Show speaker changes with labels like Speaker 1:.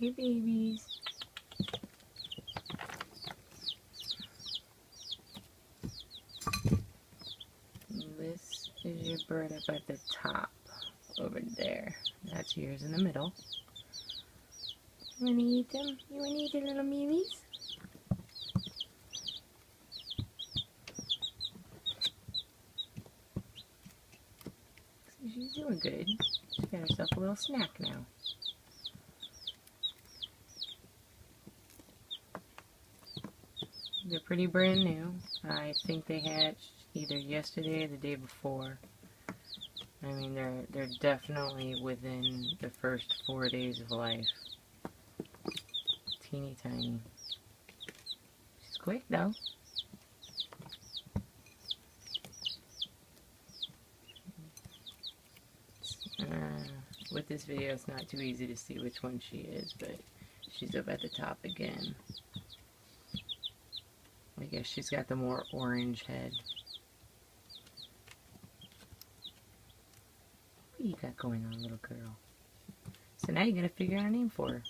Speaker 1: Hey babies. This is your bird up at the top over there. That's yours in the middle. You wanna eat them? You wanna eat the little mealies? She's doing good. She got herself a little snack now. They're pretty brand new. I think they hatched either yesterday or the day before. I mean, they're definitely within the first 4 days of life. Teeny tiny. She's quick though. With this video, it's not too easy to see which one she is, but she's up at the top again. I guess she's got the more orange head. What you got going on, little girl? So now you gotta figure out a name for her.